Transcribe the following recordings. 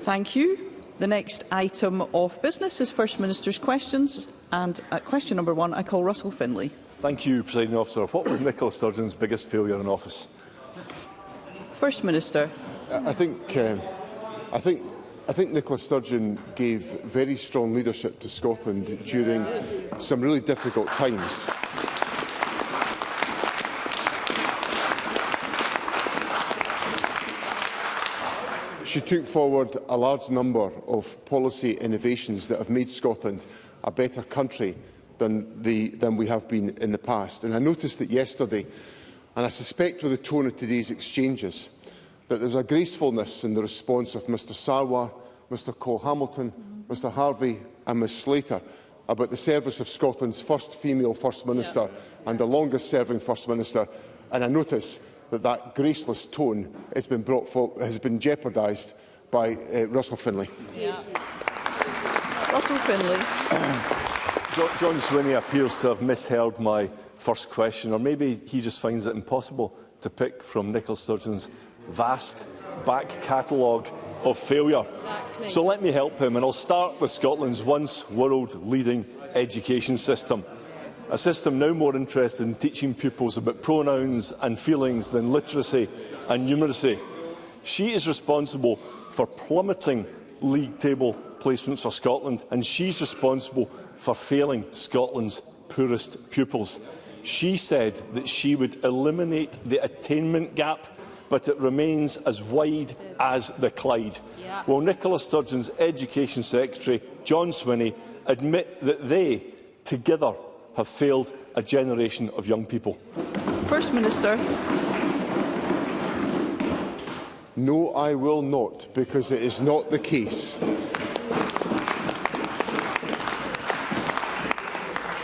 Thank you. The next item of business is First Minister's questions, and at question number 1 I call Russell Finlay. Thank you, Presiding Officer. What was Nicola Sturgeon's biggest failure in office? First Minister. I think Nicola Sturgeon gave very strong leadership to Scotland during some really difficult times. She took forward a large number of policy innovations that have made Scotland a better country than we have been in the past. And I noticed that yesterday, and I suspect with the tone of today's exchanges, that there was a gracefulness in the response of Mr Sarwar, Mr Cole-Hamilton, Mr Harvey and Ms Slater about the service of Scotland's first female First Minister and the longest-serving First Minister. And I notice that graceless tone has been jeopardised by Russell Finlay. Russell Finlay. John Swinney appears to have misheard my first question, or maybe he just finds it impossible to pick from Nicola Sturgeon's vast back catalogue of failure. Exactly. So let me help him, and I'll start with Scotland's once world-leading education system. A system now more interested in teaching pupils about pronouns and feelings than literacy and numeracy. She is responsible for plummeting league table placements for Scotland, and she's responsible for failing Scotland's poorest pupils. She said that she would eliminate the attainment gap, but it remains as wide as the Clyde. Will Nicola Sturgeon's Education Secretary, John Swinney, admit that they, together, have failed a generation of young people? First Minister. No, I will not, because it is not the case.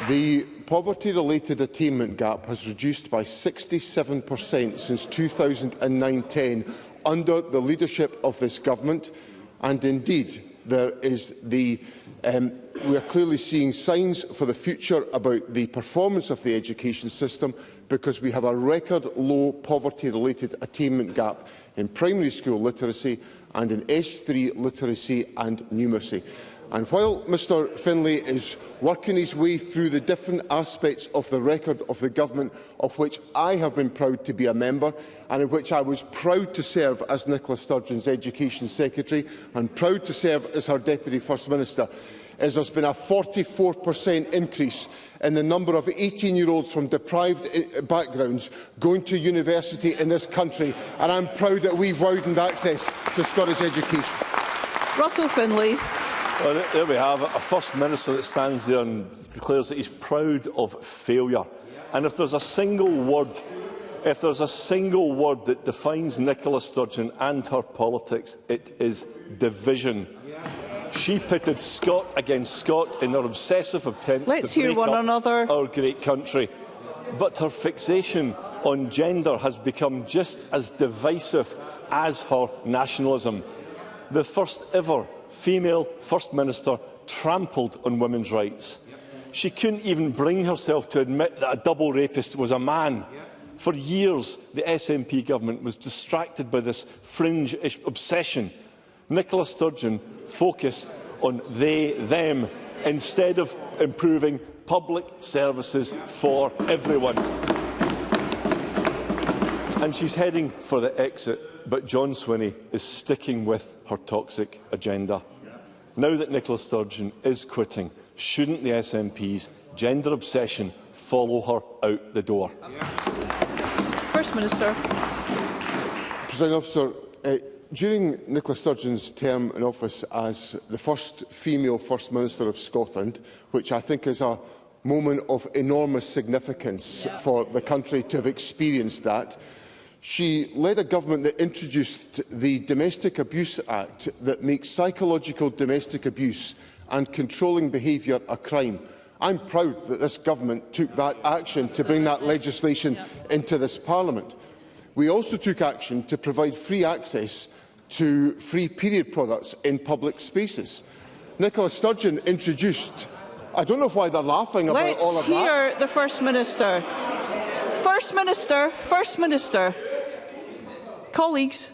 The poverty-related attainment gap has reduced by 67% since 2009-10 under the leadership of this government, and indeed we are clearly seeing signs for the future about the performance of the education system, because we have a record low poverty-related attainment gap in primary school literacy and in S3 literacy and numeracy. And while Mr Finlay is working his way through the different aspects of the record of the government, of which I have been proud to be a member, and in which I was proud to serve as Nicola Sturgeon's Education Secretary and proud to serve as her Deputy First Minister, is there's been a 44% increase in the number of 18-year-olds from deprived backgrounds going to university in this country, and I'm proud that we've widened access to Scottish education. Russell Finlay. Well, there we have it, a First Minister that stands there and declares that he's proud of failure. And if there's a single word that defines Nicola Sturgeon and her politics, it is division. She pitted Scot against Scot in her obsessive attempts to break up our great country. But her fixation on gender has become just as divisive as her nationalism. The first ever female First Minister trampled on women's rights. She couldn't even bring herself to admit that a double rapist was a man. For years, the SNP government was distracted by this fringe obsession. Nicola Sturgeon focused on they, them, instead of improving public services for everyone. And she's heading for the exit, but John Swinney is sticking with her toxic agenda. Now that Nicola Sturgeon is quitting, shouldn't the SNP's gender obsession follow her out the door? First Minister. Presiding Officer, during Nicola Sturgeon's term in office as the first female First Minister of Scotland, which I think is a moment of enormous significance for the country to have experienced that, she led a government that introduced the Domestic Abuse Act that makes psychological domestic abuse and controlling behaviour a crime. I'm proud that this government took that action to bring that legislation into this Parliament. We also took action to provide free access to free period products in public spaces. Nicola Sturgeon introduced... I don't know why they're laughing about all of that. Let's hear the First Minister. First Minister. Colleagues.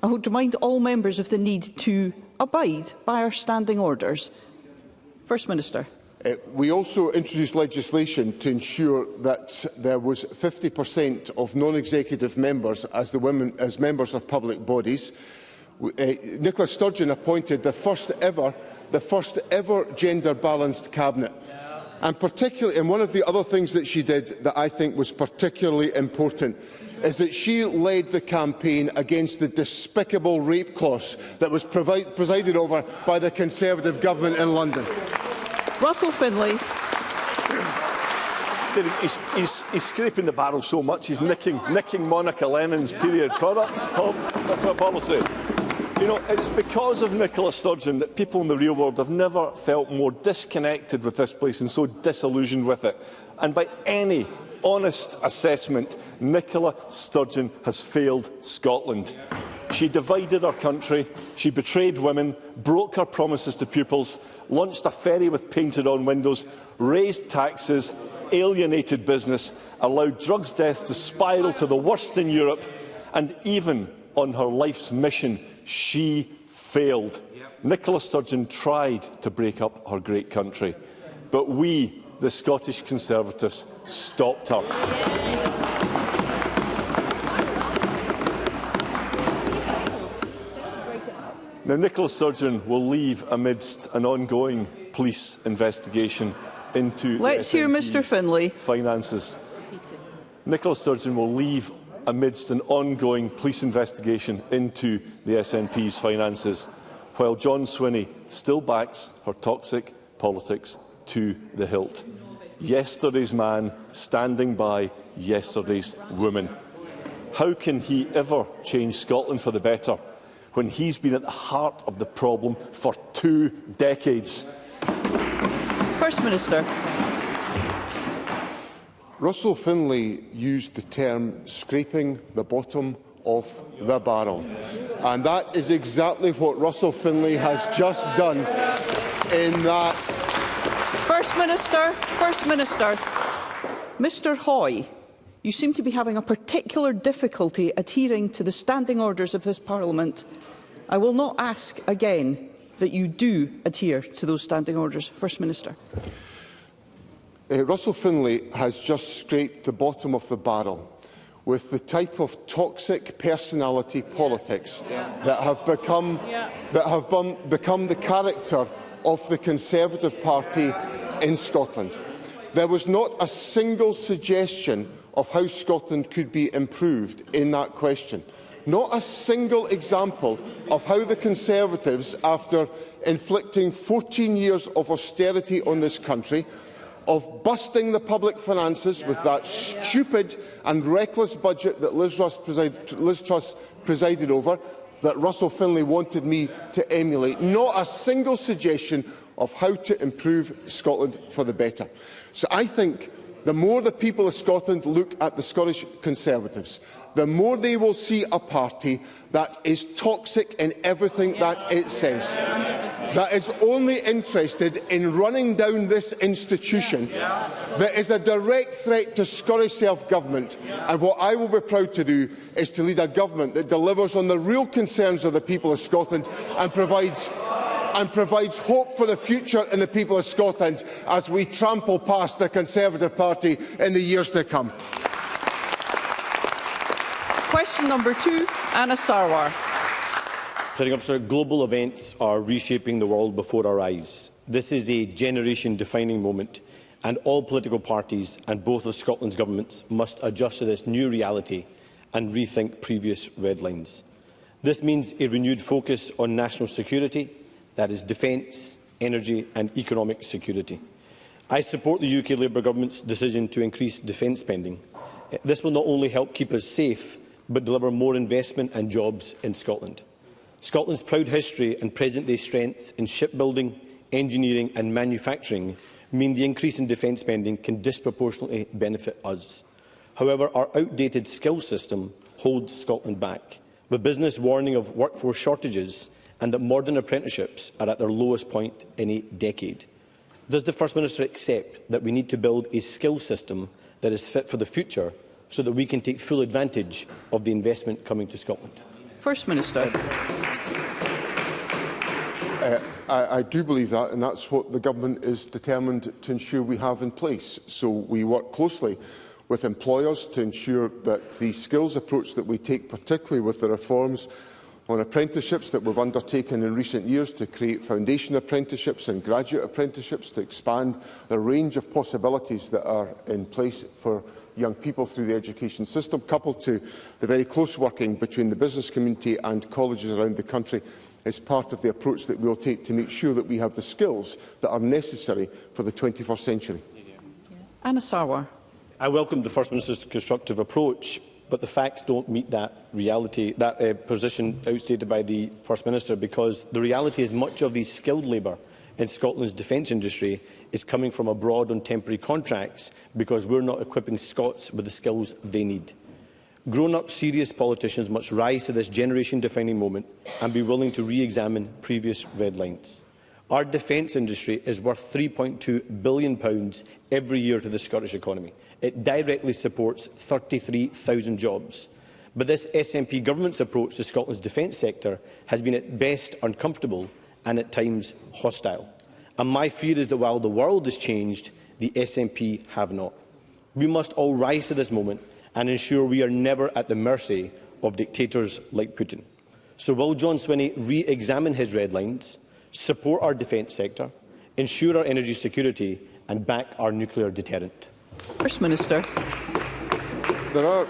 I would remind all members of the need to abide by our standing orders. First Minister. We also introduced legislation to ensure that there was 50% of non-executive members as members of public bodies. Nicola Sturgeon appointed the first ever gender-balanced cabinet. And one of the other things that she did that I think was particularly important is that she led the campaign against the despicable rape clause that was presided over by the Conservative government in London. Russell Finlay. He's scraping the barrel so much he's nicking Monica Lennon's period products policy. You know, it's because of Nicola Sturgeon that people in the real world have never felt more disconnected with this place and so disillusioned with it. And by any honest assessment, Nicola Sturgeon has failed Scotland. She divided our country, she betrayed women, broke her promises to pupils, launched a ferry with painted-on windows, raised taxes, alienated business, allowed drugs deaths to spiral to the worst in Europe, and even on her life's mission, she failed. Nicola Sturgeon tried to break up her great country, but we, the Scottish Conservatives, stopped her. Now, Nicola Sturgeon will leave amidst an ongoing police investigation into Let's hear Mr Finlay. Finances. Nicola Sturgeon will leave amidst an ongoing police investigation into the SNP's finances, while John Swinney still backs her toxic politics to the hilt. Yesterday's man standing by yesterday's woman. How can he ever change Scotland for the better when he's been at the heart of the problem for 2 decades? First Minister. Russell Finlay used the term scraping the bottom of the barrel. And that is exactly what Russell Finlay has just done in that. First Minister. Mr Hoy, you seem to be having a particular difficulty adhering to the standing orders of this Parliament. I will not ask again that you do adhere to those standing orders. First Minister. Russell Finlay has just scraped the bottom of the barrel with the type of toxic personality politics that have become the character of the Conservative Party in Scotland. There was not a single suggestion of how Scotland could be improved in that question. Not a single example of how the Conservatives, after inflicting 14 years of austerity on this country, of busting the public finances with that stupid and reckless budget that Liz Truss presided over, that Russell Finlay wanted me to emulate. Not a single suggestion of how to improve Scotland for the better. So I think the more the people of Scotland look at the Scottish Conservatives, the more they will see a party that is toxic in everything that it says, that is only interested in running down this institution, that is a direct threat to Scottish self-government. And what I will be proud to do is to lead a government that delivers on the real concerns of the people of Scotland and provides hope for the future in the people of Scotland as we trample past the Conservative Party in the years to come. Question number 2, Anna Sarwar. Presiding Officer, global events are reshaping the world before our eyes. This is a generation-defining moment, and all political parties and both of Scotland's governments must adjust to this new reality and rethink previous red lines. This means a renewed focus on national security, that is defence, energy and economic security. I support the UK Labour Government's decision to increase defence spending. This will not only help keep us safe, but deliver more investment and jobs in Scotland. Scotland's proud history and present-day strengths in shipbuilding, engineering and manufacturing mean the increase in defence spending can disproportionately benefit us. However, our outdated skills system holds Scotland back, with business warning of workforce shortages and that modern apprenticeships are at their lowest point in a decade. Does the First Minister accept that we need to build a skills system that is fit for the future so that we can take full advantage of the investment coming to Scotland? First Minister. I do believe that, and that's what the Government is determined to ensure we have in place. So we work closely with employers to ensure that the skills approach that we take, particularly with the reforms on apprenticeships that we've undertaken in recent years to create foundation apprenticeships and graduate apprenticeships, to expand the range of possibilities that are in place for young people through the education system, coupled to the very close working between the business community and colleges around the country, is part of the approach that we will take to make sure that we have the skills that are necessary for the 21st century. Anna Sarwar. I welcome the First Minister's constructive approach, but the facts don't meet that reality, that position outstated by the First Minister, because the reality is much of the skilled labour in Scotland's defence industry is coming from abroad on temporary contracts because we're not equipping Scots with the skills they need. Grown-up, serious politicians must rise to this generation-defining moment and be willing to re-examine previous red lines. Our defence industry is worth £3.2 billion every year to the Scottish economy. It directly supports 33,000 jobs. But this SNP government's approach to Scotland's defence sector has been at best uncomfortable and at times hostile. And my fear is that while the world has changed, the SNP have not. We must all rise to this moment and ensure we are never at the mercy of dictators like Putin. So will John Swinney re-examine his red lines, support our defence sector, ensure our energy security and back our nuclear deterrent? First Minister. There are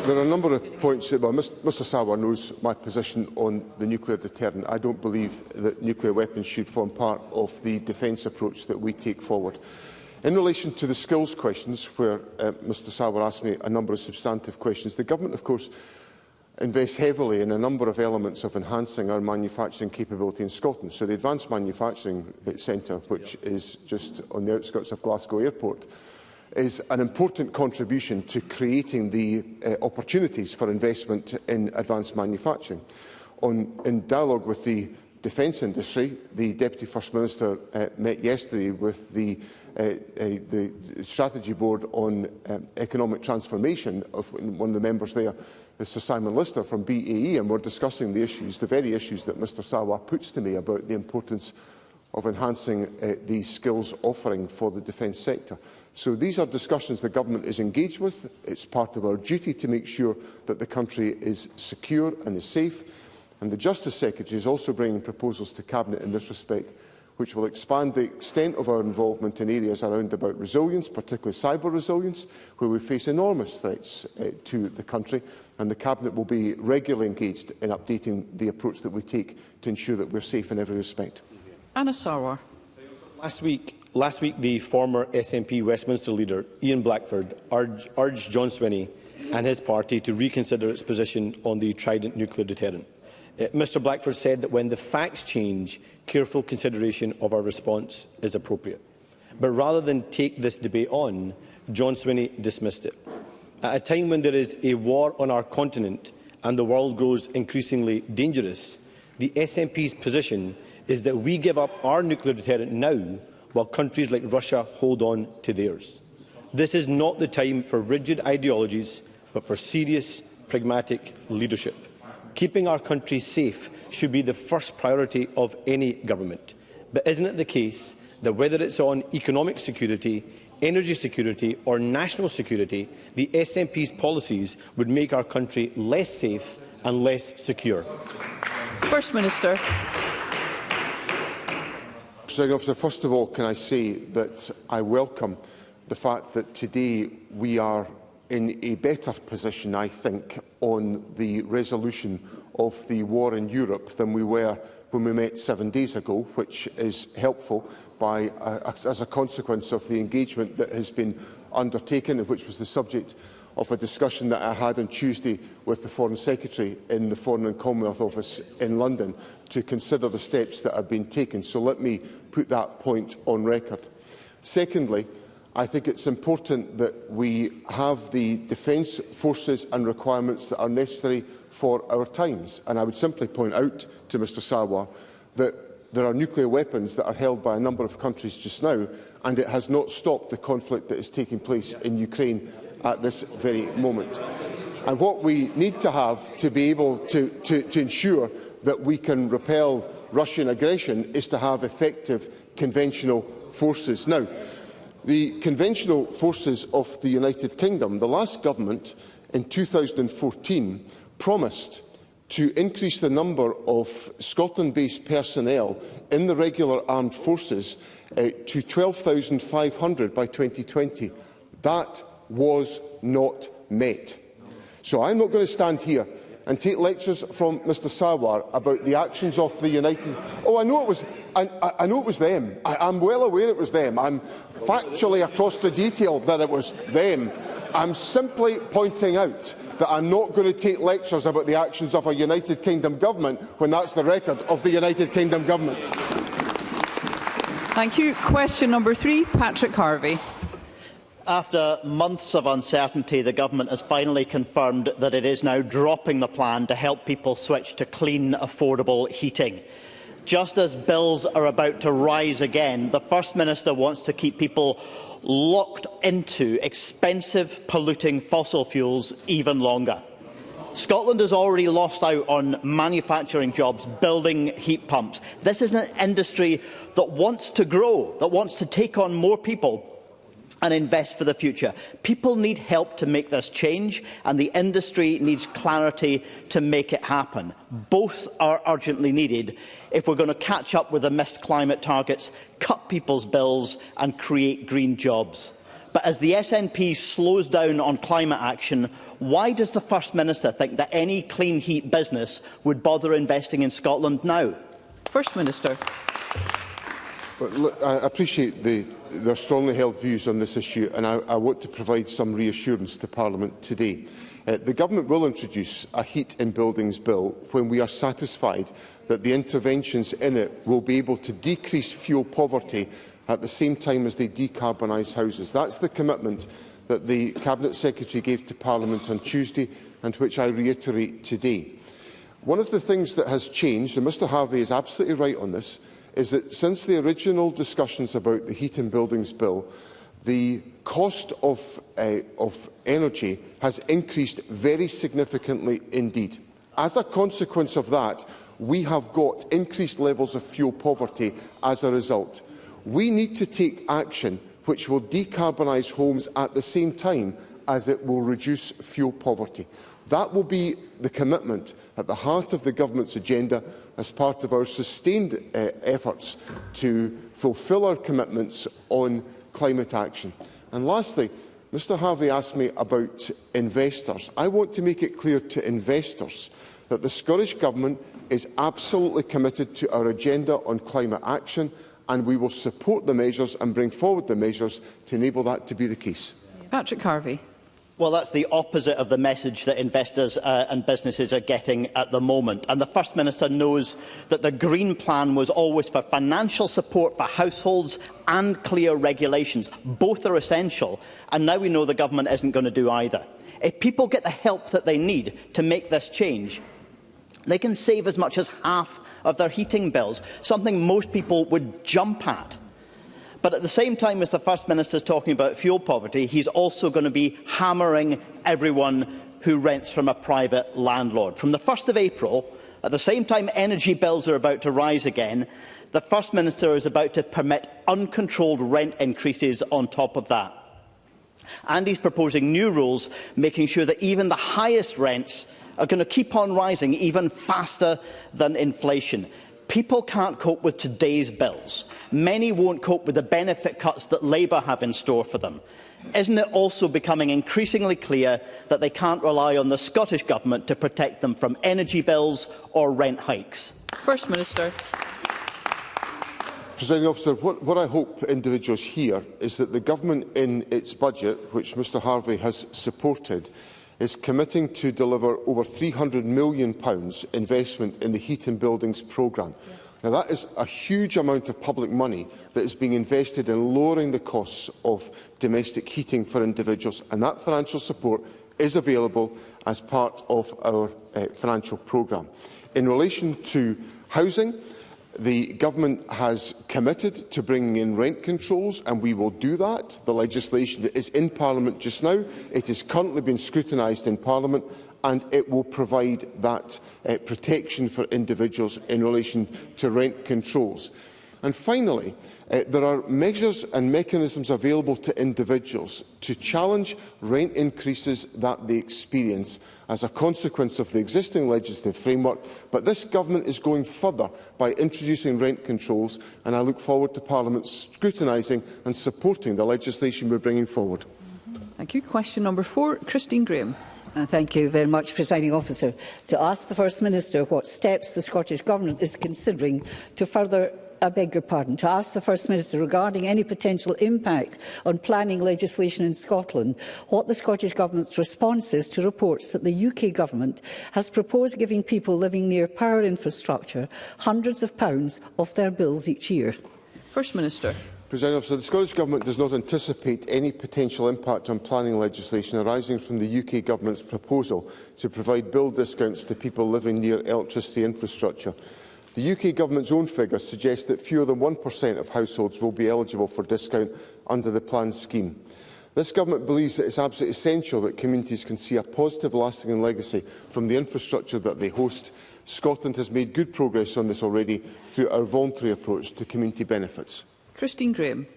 a number of points. Well, Mr Sarwar knows my position on the nuclear deterrent. I don't believe that nuclear weapons should form part of the defence approach that we take forward. In relation to the skills questions, where Mr Sarwar asked me a number of substantive questions, the Government, of course, invests heavily in a number of elements of enhancing our manufacturing capability in Scotland. So the Advanced Manufacturing Centre, which is just on the outskirts of Glasgow Airport, is an important contribution to creating the opportunities for investment in advanced manufacturing. In dialogue with the defence industry, the Deputy First Minister met yesterday with the Strategy Board on Economic Transformation of one of the members there, Sir Simon Lister from BAE, and we're discussing the issues, the very issues that Mr Sarwar puts to me about the importance of enhancing the skills offering for the defence sector. So these are discussions the Government is engaged with. It's part of our duty to make sure that the country is secure and is safe. And the Justice Secretary is also bringing proposals to Cabinet in this respect, which will expand the extent of our involvement in areas around about resilience, particularly cyber resilience, where we face enormous threats to the country. And the Cabinet will be regularly engaged in updating the approach that we take to ensure that we're safe in every respect. Anna Sarwar. Last week, the former SNP Westminster leader, Ian Blackford, urged John Swinney and his party to reconsider its position on the Trident nuclear deterrent. Mr Blackford said that when the facts change, careful consideration of our response is appropriate. But rather than take this debate on, John Swinney dismissed it. At a time when there is a war on our continent and the world grows increasingly dangerous, the SNP's position is that we give up our nuclear deterrent now while countries like Russia hold on to theirs. This is not the time for rigid ideologies, but for serious, pragmatic leadership. Keeping our country safe should be the first priority of any government. But isn't it the case that whether it's on economic security, energy security or national security, the SNP's policies would make our country less safe and less secure? First Minister. Presiding Officer, first of all, can I say that I welcome the fact that today we are in a better position, I think, on the resolution of the war in Europe than we were when we met 7 days ago, which is helpful as a consequence of the engagement that has been undertaken, and which was the subject of a discussion that I had on Tuesday with the Foreign Secretary in the Foreign and Commonwealth Office in London to consider the steps that are being taken. So let me put that point on record. Secondly, I think it's important that we have the defence forces and requirements that are necessary for our times. And I would simply point out to Mr Sarwar that there are nuclear weapons that are held by a number of countries just now, and it has not stopped the conflict that is taking place in Ukraine at this very moment. And what we need to have to be able to ensure that we can repel Russian aggression is to have effective conventional forces. Now, the conventional forces of the United Kingdom, the last government in 2014 promised to increase the number of Scotland-based personnel in the regular armed forces to 12,500 by 2020. That was not met. So I'm not going to stand here and take lectures from Mr Sarwar about the actions of the United... Oh, I know it was, I know it was them. I'm well aware it was them. I'm factually across the detail that it was them. I'm simply pointing out that I'm not going to take lectures about the actions of a United Kingdom government when that's the record of the United Kingdom government. Thank you. Question number 3, Patrick Harvie. After months of uncertainty, the Government has finally confirmed that it is now dropping the plan to help people switch to clean, affordable heating. Just as bills are about to rise again, the First Minister wants to keep people locked into expensive, polluting fossil fuels even longer. Scotland has already lost out on manufacturing jobs, building heat pumps. This is an industry that wants to grow, that wants to take on more people and invest for the future. People need help to make this change, and the industry needs clarity to make it happen. Both are urgently needed if we're going to catch up with the missed climate targets, cut people's bills and create green jobs. But as the SNP slows down on climate action, why does the First Minister think that any clean heat business would bother investing in Scotland now? First Minister. But look, I appreciate their strongly held views on this issue, and I want to provide some reassurance to Parliament today. The Government will introduce a Heat in Buildings bill when we are satisfied that the interventions in it will be able to decrease fuel poverty at the same time as they decarbonise houses. That's the commitment that the Cabinet Secretary gave to Parliament on Tuesday and which I reiterate today. One of the things that has changed, and Mr Harvie is absolutely right on this, is that since the original discussions about the Heat in Buildings bill, the cost of energy has increased very significantly indeed. As a consequence of that, we have got increased levels of fuel poverty as a result. We need to take action which will decarbonise homes at the same time as it will reduce fuel poverty. That will be the commitment at the heart of the Government's agenda as part of our sustained efforts to fulfil our commitments on climate action. And lastly, Mr Harvie asked me about investors. I want to make it clear to investors that the Scottish Government is absolutely committed to our agenda on climate action, and we will support the measures and bring forward the measures to enable that to be the case. Patrick Harvie. Well, that's the opposite of the message that investors and businesses are getting at the moment. And the First Minister knows that the Green Plan was always for financial support for households and clear regulations. Both are essential, and now we know the Government isn't going to do either. If people get the help that they need to make this change, they can save as much as half of their heating bills, something most people would jump at. But at the same time as the First Minister is talking about fuel poverty, he's also going to be hammering everyone who rents from a private landlord. From the 1st of April, at the same time energy bills are about to rise again, the First Minister is about to permit uncontrolled rent increases on top of that. And he's proposing new rules, making sure that even the highest rents are going to keep on rising even faster than inflation. People can't cope with today's bills. Many won't cope with the benefit cuts that Labour have in store for them. Isn't it also becoming increasingly clear that they can't rely on the Scottish Government to protect them from energy bills or rent hikes? First Minister. Presiding Officer, what I hope individuals hear is that the Government in its budget, which Mr Harvie has supported, is committing to deliver over £300 million investment in the Heat in Buildings programme. Now, that is a huge amount of public money that is being invested in lowering the costs of domestic heating for individuals, and that financial support is available as part of our financial programme. In relation to housing, The Government has committed to bringing in rent controls, and we will do that. The legislation that is in Parliament just now, it is currently being scrutinised in Parliament, and it will provide that protection for individuals in relation to rent controls. And finally, there are measures and mechanisms available to individuals to challenge rent increases that they experience as a consequence of the existing legislative framework, but this Government is going further by introducing rent controls, and I look forward to Parliament scrutinising and supporting the legislation we are bringing forward. Thank you. Question number 4, Christine Graham. Thank you very much, Presiding Officer. To ask the First Minister what steps the Scottish Government is considering to further to ask the First Minister regarding any potential impact on planning legislation in Scotland, what the Scottish Government's response is to reports that the UK Government has proposed giving people living near power infrastructure hundreds of pounds off their bills each year. First Minister. President Officer, the Scottish Government does not anticipate any potential impact on planning legislation arising from the UK Government's proposal to provide bill discounts to people living near electricity infrastructure. The UK Government's own figures suggest that fewer than 1% of households will be eligible for discount under the planned scheme. This Government believes that it is absolutely essential that communities can see a positive, lasting legacy from the infrastructure that they host. Scotland has made good progress on this already through our voluntary approach to community benefits. Christine Graham.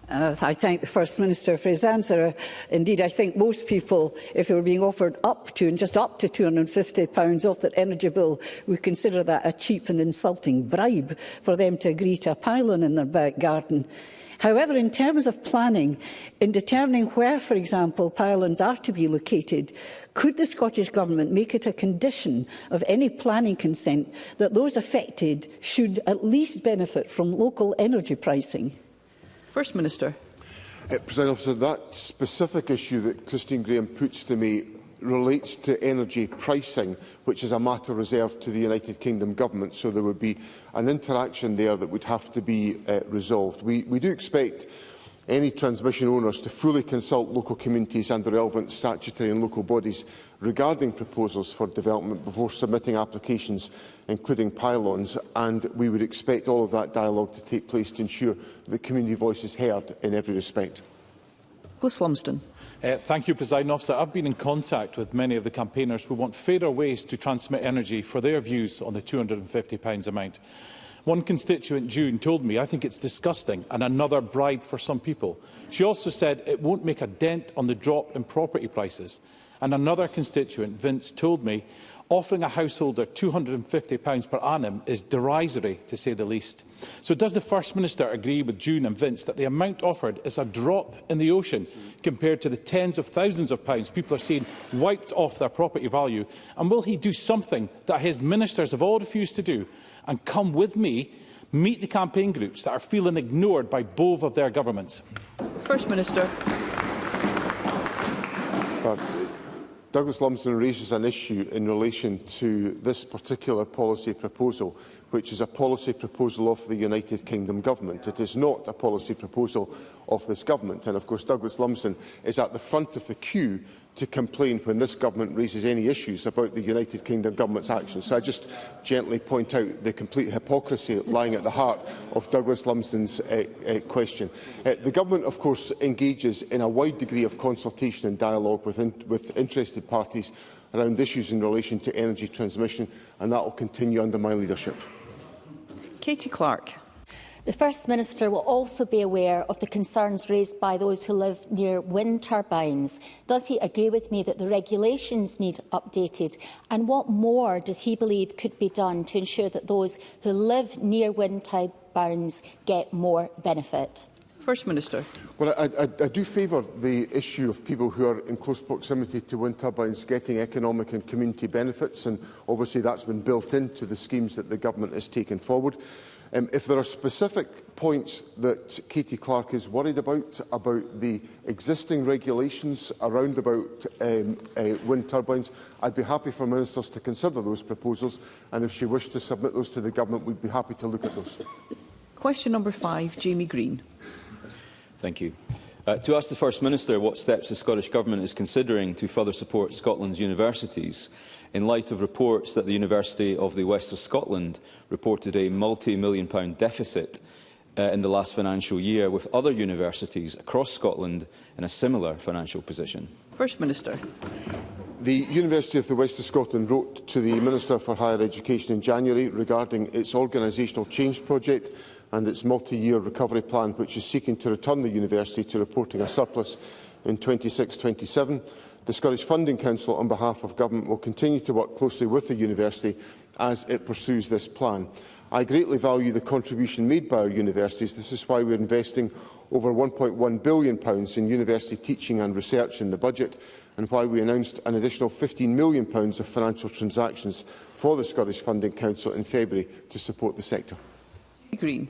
I thank the First Minister for his answer. Indeed, I think most people, if they were being offered up to £250 off their energy bill, would consider that a cheap and insulting bribe for them to agree to a pylon in their back garden. However, in terms of planning, in determining where, for example, pylons are to be located, could the Scottish Government make it a condition of any planning consent that those affected should at least benefit from local energy pricing? First Minister. President Officer, that specific issue that Christine Graham puts to me relates to energy pricing, which is a matter reserved to the United Kingdom Government, so there would be an interaction there that would have to be resolved. We do expect any transmission owners to fully consult local communities and the relevant statutory and local bodies regarding proposals for development before submitting applications, including pylons, and we would expect all of that dialogue to take place to ensure that community voice is heard in every respect. Douglas Lumsden. Thank you, Presiding Officer. I've been in contact with many of the campaigners who want fairer ways to transmit energy for their views on the £250 amount. One constituent, June, told me, I think it's disgusting and another bribe for some people. She also said it won't make a dent on the drop in property prices. And another constituent, Vince, told me offering a householder £250 per annum is derisory, to say the least. So does the First Minister agree with June and Vince that the amount offered is a drop in the ocean compared to the tens of thousands of pounds people are seeing wiped off their property value? And will he do something that his ministers have all refused to do and come with me, meet the campaign groups that are feeling ignored by both of their governments? First Minister. Douglas Lumsden raises an issue in relation to this particular policy proposal, which is a policy proposal of the United Kingdom Government. It is not a policy proposal of this Government. And of course, Douglas Lumsden is at the front of the queue to complain when this Government raises any issues about the United Kingdom Government's actions. So I just gently point out the complete hypocrisy lying at the heart of Douglas Lumsden's question. The Government, of course, engages in a wide degree of consultation and dialogue with interested parties around issues in relation to energy transmission, and that will continue under my leadership. Katie Clark. The First Minister will also be aware of the concerns raised by those who live near wind turbines. Does he agree with me that the regulations need updated? And what more does he believe could be done to ensure that those who live near wind turbines get more benefit? First Minister. Well, I do favour the issue of people who are in close proximity to wind turbines getting economic and community benefits, and obviously that's been built into the schemes that the Government has taken forward. If there are specific points that Katie Clark is worried about the existing regulations around about wind turbines, I'd be happy for ministers to consider those proposals, and if she wished to submit those to the Government, we'd be happy to look at those. Question number 5, Jamie Green. Thank you. To ask the First Minister what steps the Scottish Government is considering to further support Scotland's universities. in light of reports that the University of the West of Scotland reported a multi-million-pound deficit in the last financial year, with other universities across Scotland in a similar financial position? First Minister. The University of the West of Scotland wrote to the Minister for Higher Education in January regarding its organisational change project and its multi-year recovery plan, which is seeking to return the university to reporting a surplus in 26-27. The Scottish Funding Council, on behalf of Government, will continue to work closely with the university as it pursues this plan. I greatly value the contribution made by our universities. This is why we are investing over £1.1 billion in university teaching and research in the budget, and why we announced an additional £15 million of financial transactions for the Scottish Funding Council in February to support the sector. Green.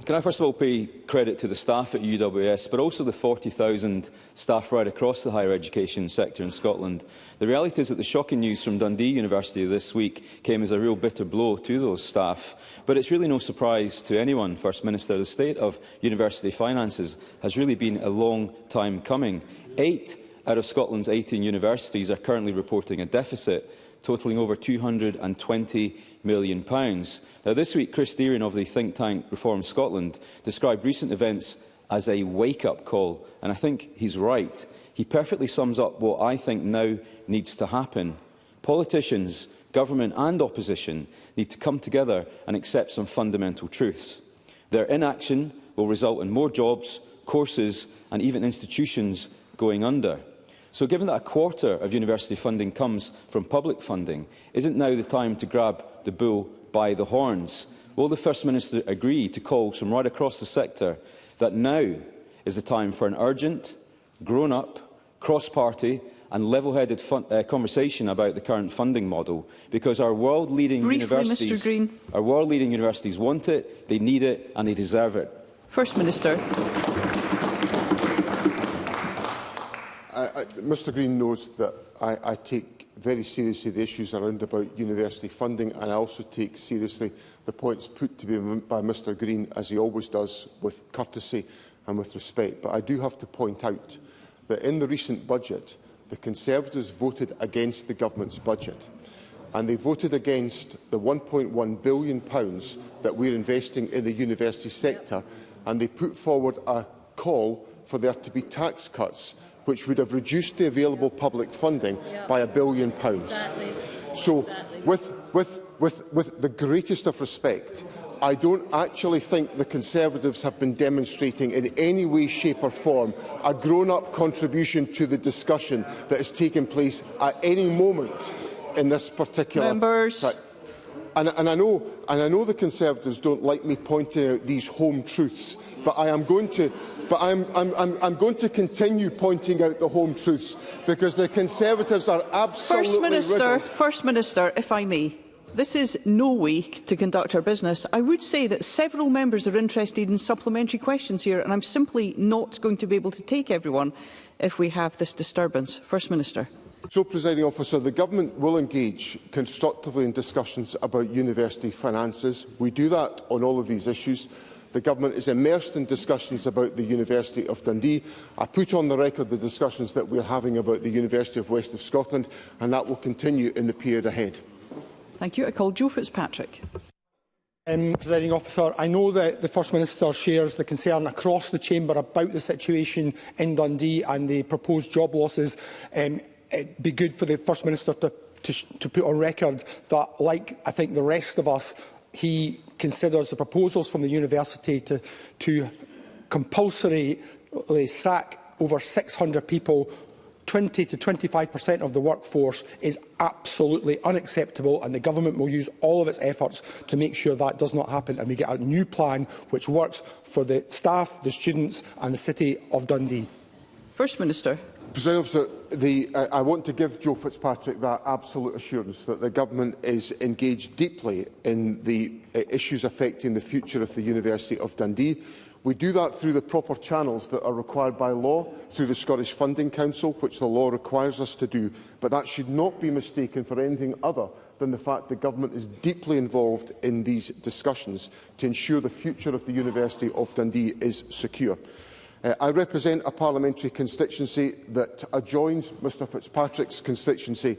Can I first of all pay credit to the staff at UWS, but also the 40,000 staff right across the higher education sector in Scotland. The reality is that the shocking news from Dundee University this week came as a real bitter blow to those staff. But it's really no surprise to anyone, First Minister. The state of university finances has really been a long time coming. 8 out of Scotland's 18 universities are currently reporting a deficit, totalling over £220 million. Now, this week, Chris Deering of the think tank Reform Scotland described recent events as a wake-up call, and I think he's right. He perfectly sums up what I think now needs to happen. Politicians, government and opposition need to come together and accept some fundamental truths. Their inaction will result in more jobs, courses and even institutions going under. So given that a quarter of university funding comes from public funding, isn't now the time to grab the bull by the horns? Will the First Minister agree to calls from right across the sector that now is the time for an urgent, grown-up, cross-party and level-headed conversation about the current funding model? Because our world-leading universities want it, they need it and they deserve it. First Minister. Mr Green knows that I take very seriously the issues around about university funding, and I also take seriously the points put to me by Mr Green, as he always does, with courtesy and with respect. But I do have to point out that in the recent budget, the Conservatives voted against the Government's budget, and they voted against the £1.1 billion that we are investing in the university sector, and they put forward a call for there to be tax cuts which would have reduced the available public funding by £1 billion. Exactly. So, with the greatest of respect, I don't actually think the Conservatives have been demonstrating in any way, shape or form a grown-up contribution to the discussion that has taken place at any moment in this particular... Members. And I know the Conservatives don't like me pointing out these home truths, but I'm going to continue pointing out the home truths, because the Conservatives are absolutely First Minister, if I may. This is no way to conduct our business. I would say that several members are interested in supplementary questions here, and I'm simply not going to be able to take everyone if we have this disturbance. First Minister. So, Presiding Officer, the Government will engage constructively in discussions about university finances. We do that on all of these issues. The Government is immersed in discussions about the University of Dundee. I put on the record the discussions that we are having about the University of West of Scotland, and that will continue in the period ahead. Thank you. I call Joe Fitzpatrick. Presiding Officer, I know that the First Minister shares the concern across the Chamber about the situation in Dundee and the proposed job losses. It'd be good for the First Minister to put on record that, like I think the rest of us, he considers the proposals from the university to compulsorily sack over 600 people, 20 to 25% of the workforce, is absolutely unacceptable, and the Government will use all of its efforts to make sure that does not happen and we get a new plan which works for the staff, the students and the City of Dundee. First Minister. President Officer, I want to give Joe Fitzpatrick that absolute assurance that the Government is engaged deeply in the issues affecting the future of the University of Dundee. We do that through the proper channels that are required by law, through the Scottish Funding Council, which the law requires us to do, but that should not be mistaken for anything other than the fact the Government is deeply involved in these discussions to ensure the future of the University of Dundee is secure. I represent a parliamentary constituency that adjoins Mr Fitzpatrick's constituency,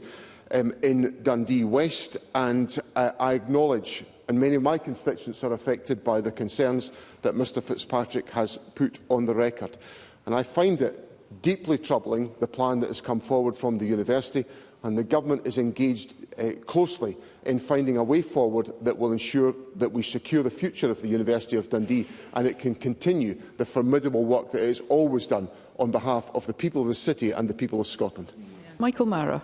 in Dundee West, and I acknowledge, and many of my constituents are affected by the concerns that Mr Fitzpatrick has put on the record. And I find it deeply troubling, the plan that has come forward from the university, and the government is engaged closely in finding a way forward that will ensure that we secure the future of the University of Dundee and it can continue the formidable work that it has always done on behalf of the people of the city and the people of Scotland. Michael Mara.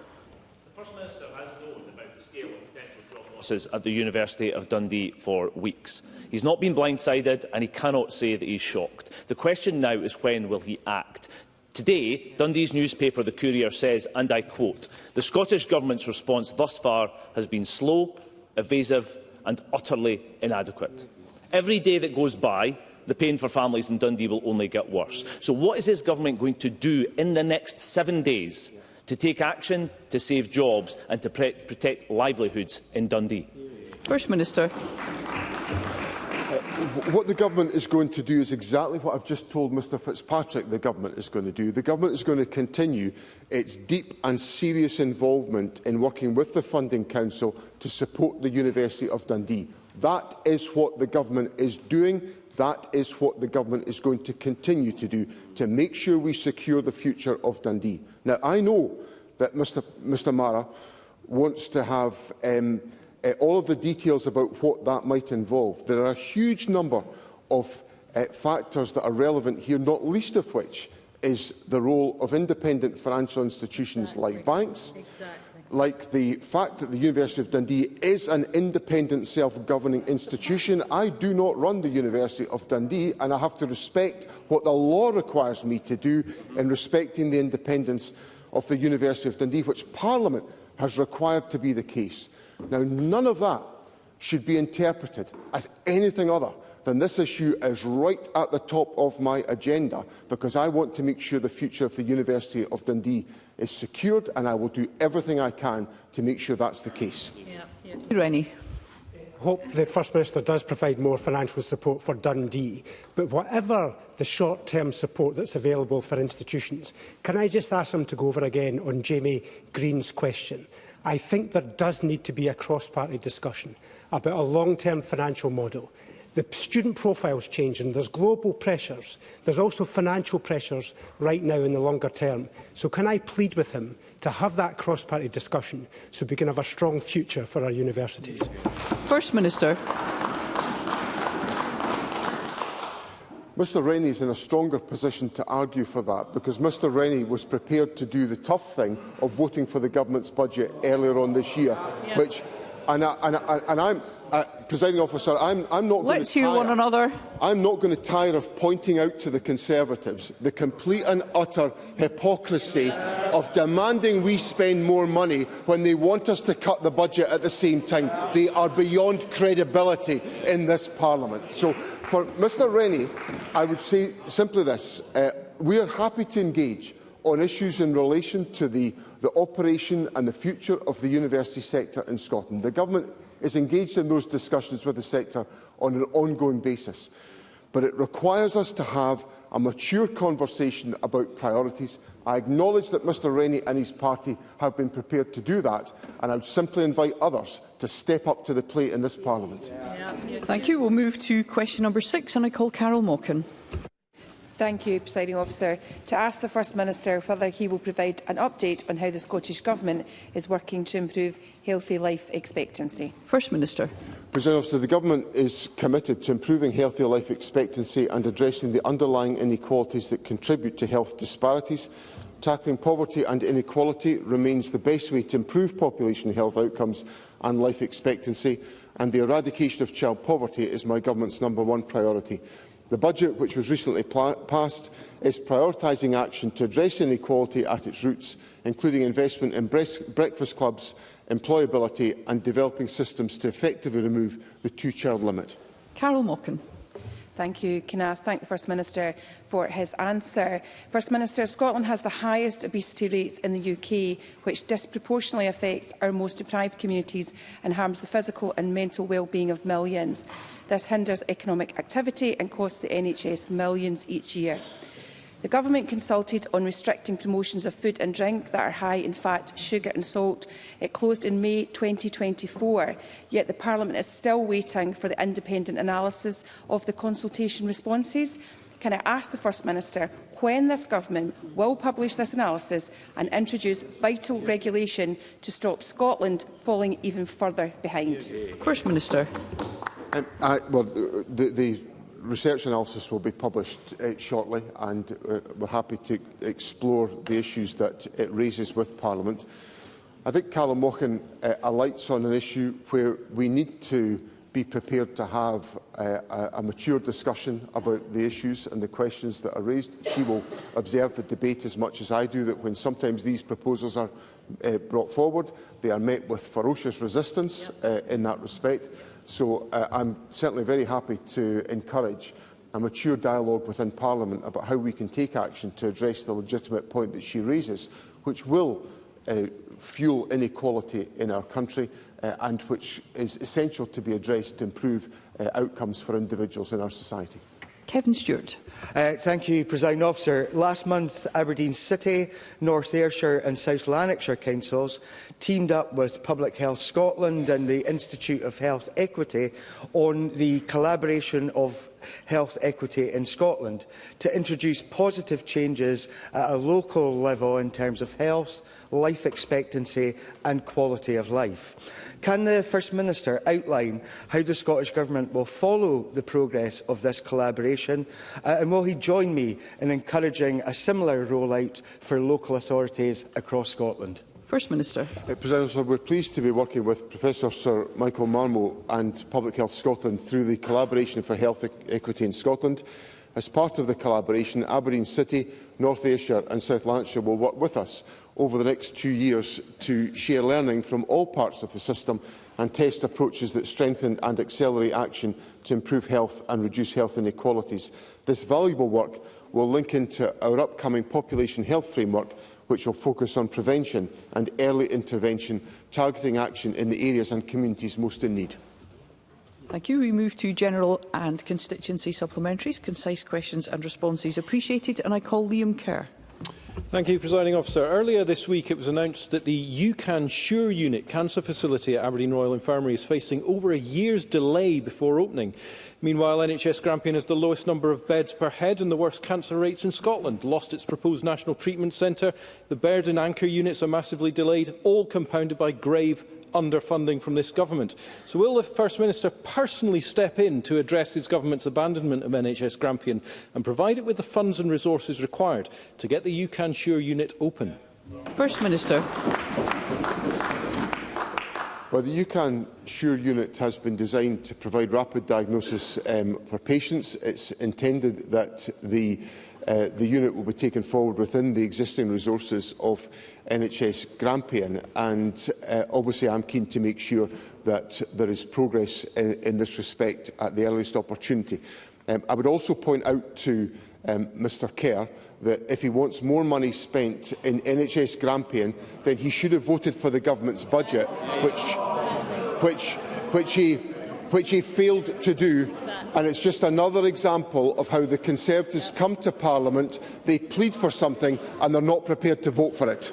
The First Minister has known about the scale of potential job losses at the University of Dundee for weeks. He's not been blindsided and he cannot say that he's shocked. The question now is, when will he act? Today, Dundee's newspaper The Courier says, and I quote, "The Scottish Government's response thus far has been slow, evasive and utterly inadequate. Every day that goes by, the pain for families in Dundee will only get worse." So what is his government going to do in the next 7 days to take action to save jobs and to protect livelihoods in Dundee? First Minister. What the government is going to do is exactly what I've just told Mr Fitzpatrick the government is going to do. The government is going to continue its deep and serious involvement in working with the Funding Council to support the University of Dundee. That is what the government is doing. That is what the government is going to continue to do, to make sure we secure the future of Dundee. Now, I know that Mr Mara wants to have all of the details about what that might involve. There are a huge number of factors that are relevant here, not least of which is the role of independent financial institutions like banks, like the fact that the University of Dundee is an independent self-governing institution. I do not run the University of Dundee, and I have to respect what the law requires me to do in respecting the independence of the University of Dundee, which Parliament has required to be the case. Now, none of that should be interpreted as anything other than this issue is right at the top of my agenda, because I want to make sure the future of the University of Dundee is secured, and I will do everything I can to make sure that's the case. Rennie. Hope the First Minister does provide more financial support for Dundee, but whatever the short-term support that's available for institutions, can I just ask him to go over again on Jamie Green's question? I think there does need to be a cross-party discussion about a long-term financial model. The student profile's changing, there's global pressures, there's also financial pressures right now in the longer term. So can I plead with him to have that cross-party discussion so we can have a strong future for our universities? First Minister. Mr Rennie is in a stronger position to argue for that, because Mr Rennie was prepared to do the tough thing of voting for the government's budget earlier on this year, which, Presiding Officer, I'm not going Let's hear one another. I'm not going to tire of pointing out to the Conservatives the complete and utter hypocrisy of demanding we spend more money when they want us to cut the budget at the same time. They are beyond credibility in this Parliament. So, for Mr Rennie, I would say simply this. We are happy to engage on issues in relation to the operation and the future of the university sector in Scotland. The Government is engaged in those discussions with the sector on an ongoing basis. But it requires us to have a mature conversation about priorities. I acknowledge that Mr Rennie and his party have been prepared to do that, and I would simply invite others to step up to the plate in this Parliament. Thank you. We'll move to question number 6, and I call Carol Mockin. Thank you, Presiding Officer. To ask the First Minister whether he will provide an update on how the Scottish Government is working to improve healthy life expectancy. First Minister. Presiding Officer, the Government is committed to improving healthy life expectancy and addressing the underlying inequalities that contribute to health disparities. Tackling poverty and inequality remains the best way to improve population health outcomes and life expectancy, and the eradication of child poverty is my Government's #1 priority. The budget, which was recently passed, is prioritising action to address inequality at its roots, including investment in breakfast clubs, employability and developing systems to effectively remove the two-child limit. Carol Mockin. Thank you. Can I thank the First Minister for his answer? First Minister, Scotland has the highest obesity rates in the UK, which disproportionately affects our most deprived communities and harms the physical and mental well-being of millions. This hinders economic activity and costs the NHS millions each year. The Government consulted on restricting promotions of food and drink that are high in fat, sugar and salt. It closed in May 2024, yet the Parliament is still waiting for the independent analysis of the consultation responses. Can I ask the First Minister when this Government will publish this analysis and introduce vital regulation to stop Scotland falling even further behind? First Minister. The research analysis will be published shortly, and we're happy to explore the issues that it raises with Parliament. I think Callum Mochan alights on an issue where we need to be prepared to have a mature discussion about the issues and the questions that are raised. She will observe the debate as much as I do, that when sometimes these proposals are brought forward, they are met with ferocious resistance in that respect. So I'm certainly very happy to encourage a mature dialogue within Parliament about how we can take action to address the legitimate point that she raises, which will fuel inequality in our country and which is essential to be addressed to improve outcomes for individuals in our society. Kevin Stewart. Thank you, Presiding Officer. Last month, Aberdeen City, North Ayrshire and South Lanarkshire councils teamed up with Public Health Scotland and the Institute of Health Equity on the collaboration of health equity in Scotland to introduce positive changes at a local level in terms of health, life expectancy and quality of life. Can the First Minister outline how the Scottish Government will follow the progress of this collaboration and will he join me in encouraging a similar rollout for local authorities across Scotland? First Minister. President, we're pleased to be working with Professor Sir Michael Marmot and Public Health Scotland through the Collaboration for Health Equity in Scotland. As part of the collaboration, Aberdeen City, North Ayrshire and South Lanarkshire will work with us over the next 2 years to share learning from all parts of the system and test approaches that strengthen and accelerate action to improve health and reduce health inequalities. This valuable work will link into our upcoming population health framework, which will focus on prevention and early intervention, targeting action in the areas and communities most in need. Thank you. We move to general and constituency supplementaries. Concise questions and responses appreciated. And I call Liam Kerr. Thank you, Presiding Officer. Earlier this week, it was announced that the UCAN Sure Unit cancer facility at Aberdeen Royal Infirmary is facing over a year's delay before opening. Meanwhile, NHS Grampian has the lowest number of beds per head and the worst cancer rates in Scotland, lost its proposed National Treatment Centre, the Baird and Anchor units are massively delayed, all compounded by grave underfunding from this government. So will the First Minister personally step in to address his government's abandonment of NHS Grampian and provide it with the funds and resources required to get the UCAN Sure unit open? First Minister. Well, the UCAN Sure unit has been designed to provide rapid diagnosis for patients. It's intended that the unit will be taken forward within the existing resources of NHS Grampian, and obviously I'm keen to make sure that there is progress in this respect at the earliest opportunity. I would also point out to Mr Kerr that if he wants more money spent in NHS Grampian, then he should have voted for the government's budget, which he failed to do. And it's just another example of how the Conservatives come to Parliament, they plead for something and they're not prepared to vote for it.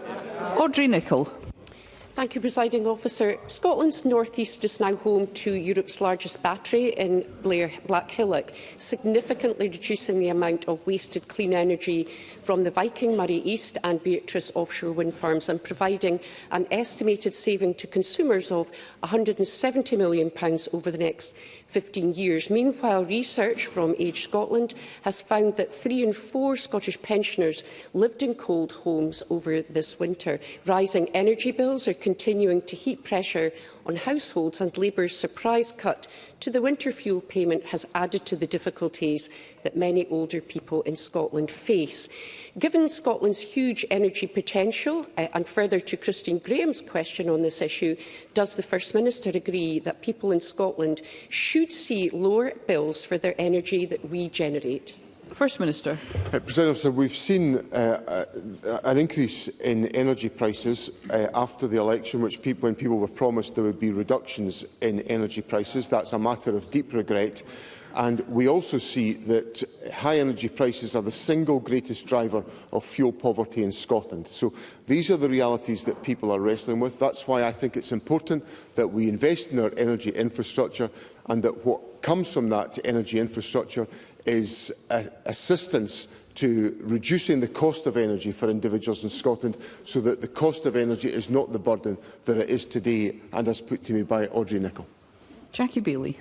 Audrey Nicholl. Thank you, Presiding Officer. Scotland's north east is now home to Europe's largest battery in Blackillock, significantly reducing the amount of wasted clean energy from the Viking, Murray East and Beatrice offshore wind farms, and providing an estimated saving to consumers of £170 million over the next 15 years. Meanwhile, research from Age Scotland has found that 3 in 4 Scottish pensioners lived in cold homes over this winter. Rising energy bills are continuing to heap pressure on households, and Labour's surprise cut to the winter fuel payment has added to the difficulties that many older people in Scotland face. Given Scotland's huge energy potential, and further to Christine Graham's question on this issue, does the First Minister agree that people in Scotland should see lower bills for their energy that we generate? First Minister. President Officer, we've seen an increase in energy prices after the election, when people were promised there would be reductions in energy prices. That's a matter of deep regret. And we also see that high energy prices are the single greatest driver of fuel poverty in Scotland. So these are the realities that people are wrestling with. That's why I think it's important that we invest in our energy infrastructure, and that what comes from that energy infrastructure is assistance to reducing the cost of energy for individuals in Scotland, so that the cost of energy is not the burden that it is today and as put to me by Audrey Nicholl. Jackie Baillie.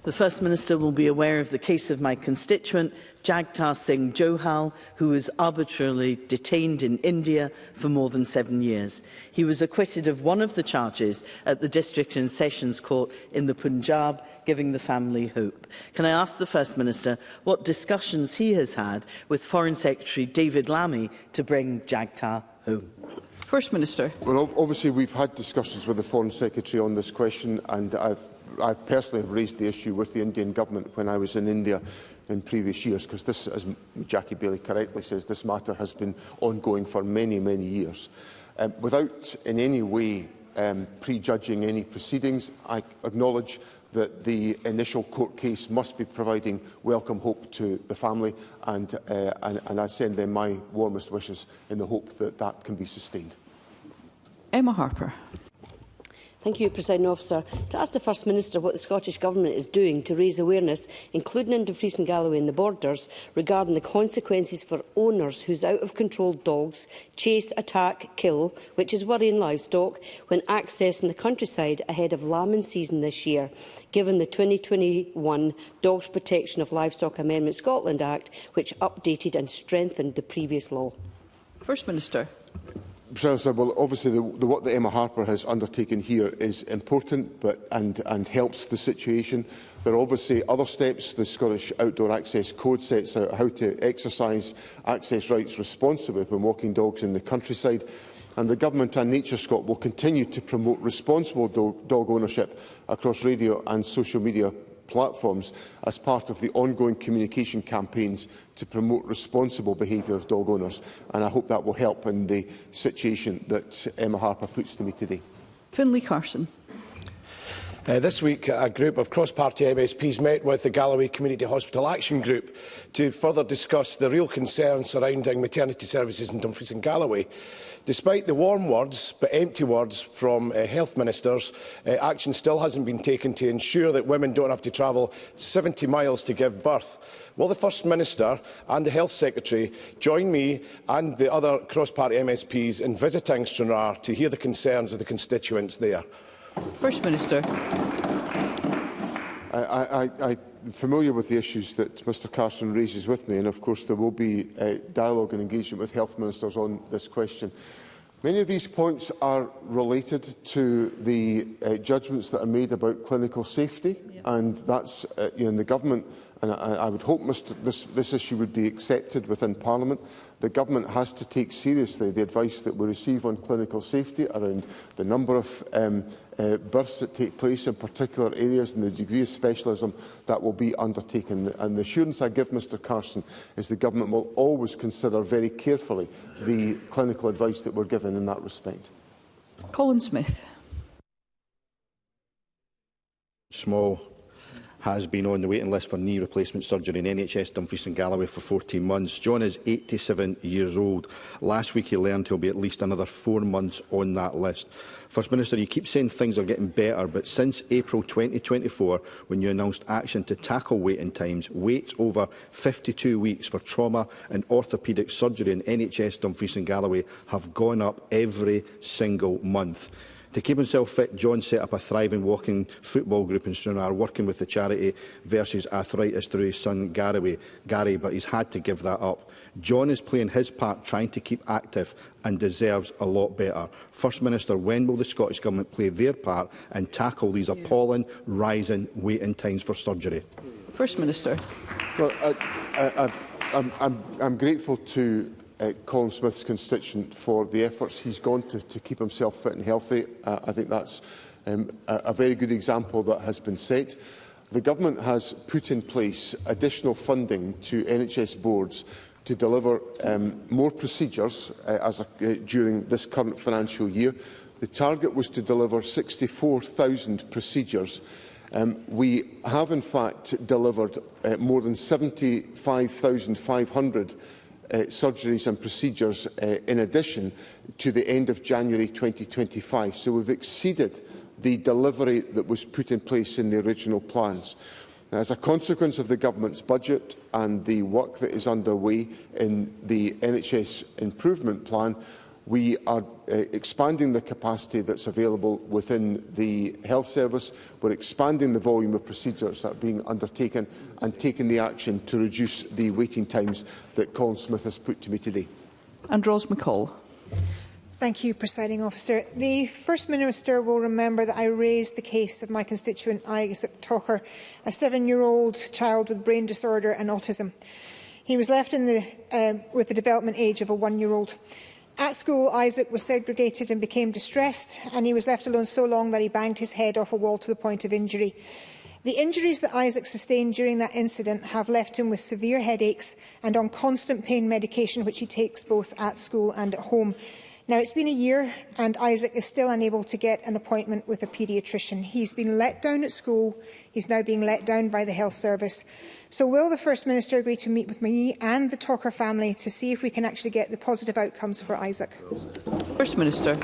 The First Minister will be aware of the case of my constituent, Jagtar Singh Johal, who was arbitrarily detained in India for more than 7 years. He was acquitted of one of the charges at the District and Sessions Court in the Punjab, giving the family hope. Can I ask the First Minister what discussions he has had with Foreign Secretary David Lammy to bring Jagtar home? First Minister. Well, obviously we've had discussions with the Foreign Secretary on this question, and I personally have raised the issue with the Indian government when I was in India in previous years, because this, as Jackie Baillie correctly says, this matter has been ongoing for many, many years. Without in any way prejudging any proceedings, I acknowledge that the initial court case must be providing welcome hope to the family, and I send them my warmest wishes in the hope that that can be sustained. Emma Harper. Thank you, Presiding Officer. To ask the First Minister what the Scottish Government is doing to raise awareness, including in Dumfries and Galloway and the Borders, regarding the consequences for owners whose out-of-control dogs chase, attack, kill, which is worrying livestock, when accessing the countryside ahead of lambing season this year, given the 2021 Dogs Protection of Livestock Amendment Scotland Act, which updated and strengthened the previous law. First Minister. Well, obviously the work that Emma Harper has undertaken here is important and helps the situation. There are obviously other steps. The Scottish Outdoor Access Code sets out how to exercise access rights responsibly when walking dogs in the countryside. And the Government and Nature Scot will continue to promote responsible dog ownership across radio and social media platforms as part of the ongoing communication campaigns to promote responsible behaviour of dog owners, and I hope that will help in the situation that Emma Harper puts to me today. Finlay Carson. This week, a group of cross-party MSPs met with the Galloway Community Hospital Action Group to further discuss the real concerns surrounding maternity services in Dumfries and Galloway. Despite the warm words but empty words from health ministers, action still hasn't been taken to ensure that women don't have to travel 70 miles to give birth. Will the First Minister and the Health Secretary join me and the other cross-party MSPs in visiting Stranraer to hear the concerns of the constituents there? First Minister. I'm familiar with the issues that Mr Carson raises with me, and of course there will be dialogue and engagement with health ministers on this question. Many of these points are related to the judgments that are made about clinical safety, and that's in the Government, and I would hope this issue would be accepted within Parliament. The Government has to take seriously the advice that we receive on clinical safety around the number of births that take place in particular areas and the degree of specialism that will be undertaken. And the assurance I give Mr Carson is the Government will always consider very carefully the clinical advice that we're given in that respect. Colin Smith. Small has been on the waiting list for knee replacement surgery in NHS Dumfries and Galloway for 14 months. John is 87 years old. Last week he learned he'll be at least another 4 months on that list. First Minister, you keep saying things are getting better, but since April 2024, when you announced action to tackle waiting times, waits over 52 weeks for trauma and orthopaedic surgery in NHS Dumfries and Galloway have gone up every single month. To keep himself fit, John set up a thriving walking football group in Stranraer, working with the charity Versus Arthritis through his son Gary, but he's had to give that up. John is playing his part trying to keep active and deserves a lot better. First Minister, when will the Scottish Government play their part and tackle these appalling rising waiting times for surgery? First Minister. Well, I'm grateful to Colin Smith's constituent for the efforts he's gone to keep himself fit and healthy. I think that's a very good example that has been set. The Government has put in place additional funding to NHS boards to deliver more procedures during this current financial year. The target was to deliver 64,000 procedures. We have in fact delivered more than 75,500 surgeries and procedures in addition to the end of January 2025. So we've exceeded the delivery that was put in place in the original plans. As a consequence of the Government's budget and the work that is underway in the NHS Improvement Plan, we are expanding the capacity that's available within the health service. We're expanding the volume of procedures that are being undertaken and taking the action to reduce the waiting times that Colin Smith has put to me today. And Ros McCall. Thank you, Presiding Officer. The First Minister will remember that I raised the case of my constituent Isaac Tucker, a 7-year-old child with brain disorder and autism. He was left with the development age of a 1-year-old. At school, Isaac was segregated and became distressed, and he was left alone so long that he banged his head off a wall to the point of injury. The injuries that Isaac sustained during that incident have left him with severe headaches and on constant pain medication, which he takes both at school and at home. Now, it's been a year and Isaac is still unable to get an appointment with a paediatrician. He's been let down at school. He's now being let down by the health service. So will the First Minister agree to meet with me and the Tucker family to see if we can actually get the positive outcomes for Isaac? First Minister.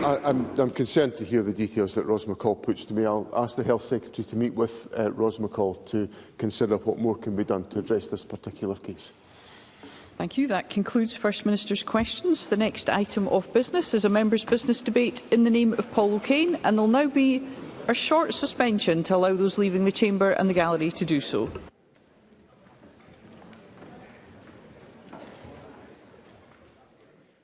I'm concerned to hear the details that Ros McCall puts to me. I'll ask the Health Secretary to meet with Ros McCall to consider what more can be done to address this particular case. Thank you. That concludes First Minister's questions. The next item of business is a members' business debate in the name of Paul O'Kane, and there will now be a short suspension to allow those leaving the chamber and the gallery to do so.